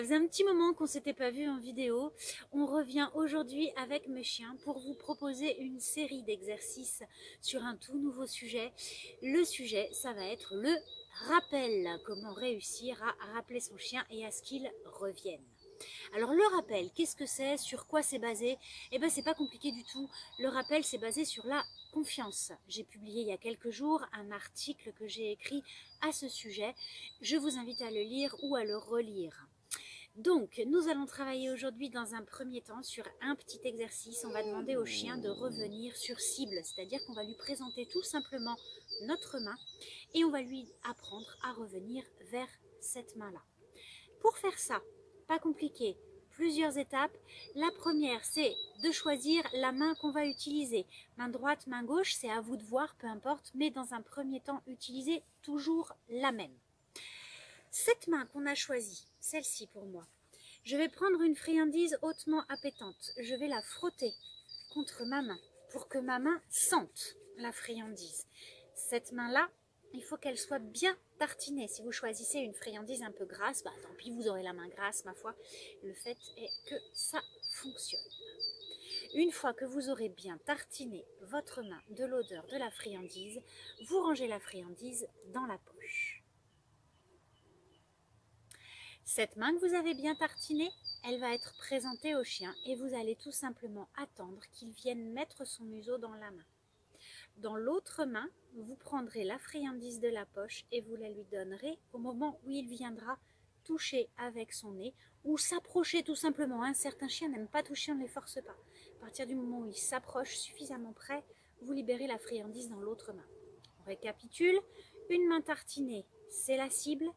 faisait un petit moment qu'on s'était pas vu en vidéo. On revient aujourd'hui avec mes chiens pour vous proposer une série d'exercices sur un tout nouveau sujet. Le sujet, ça va être le rappel. Comment réussir à rappeler son chien et à ce qu'il revienne. Alors le rappel, qu'est-ce que c'est? Sur quoi c'est basé? Eh bien c'est pas compliqué du tout. Le rappel c'est basé sur la confiance. J'ai publié il y a quelques jours un article que j'ai écrit à ce sujet. Je vous invite à le lire ou à le relire. Donc nous allons travailler aujourd'hui dans un premier temps sur un petit exercice. On va demander au chien de revenir sur cible, c'est-à-dire qu'on va lui présenter tout simplement notre main et on va lui apprendre à revenir vers cette main-là. Pour faire ça, pas compliqué, plusieurs étapes. La première, c'est de choisir la main qu'on va utiliser. Main droite, main gauche, c'est à vous de voir, peu importe, mais dans un premier temps, utilisez toujours la même. Cette main qu'on a choisie, celle-ci pour moi, je vais prendre une friandise hautement appétante. Je vais la frotter contre ma main pour que ma main sente la friandise. Cette main-là, il faut qu'elle soit bien tartinée. Si vous choisissez une friandise un peu grasse, bah, tant pis, vous aurez la main grasse, ma foi. Le fait est que ça fonctionne. Une fois que vous aurez bien tartiné votre main de l'odeur de la friandise, vous rangez la friandise dans la poche. Cette main que vous avez bien tartinée, elle va être présentée au chien et vous allez tout simplement attendre qu'il vienne mettre son museau dans la main. Dans l'autre main, vous prendrez la friandise de la poche et vous la lui donnerez au moment où il viendra toucher avec son nez ou s'approcher tout simplement. Certains chiens n'aiment pas toucher, on ne les force pas. À partir du moment où il s'approche suffisamment près, vous libérez la friandise dans l'autre main. On récapitule, une main tartinée, c'est la cible.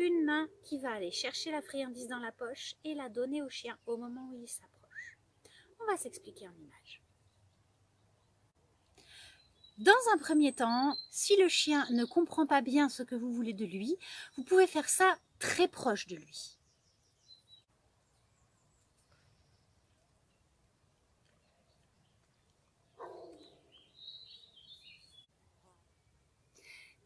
Une main qui va aller chercher la friandise dans la poche et la donner au chien au moment où il s'approche. On va s'expliquer en images. Dans un premier temps, si le chien ne comprend pas bien ce que vous voulez de lui, vous pouvez faire ça très proche de lui.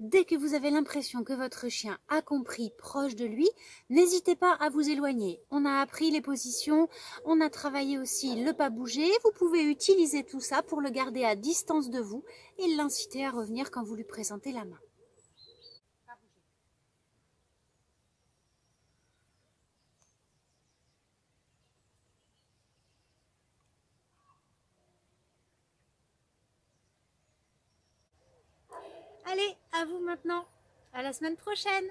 Dès que vous avez l'impression que votre chien a compris proche de lui, n'hésitez pas à vous éloigner. On a appris les positions, on a travaillé aussi le pas bouger. Vous pouvez utiliser tout ça pour le garder à distance de vous et l'inciter à revenir quand vous lui présentez la main. Allez, à vous maintenant. À la semaine prochaine.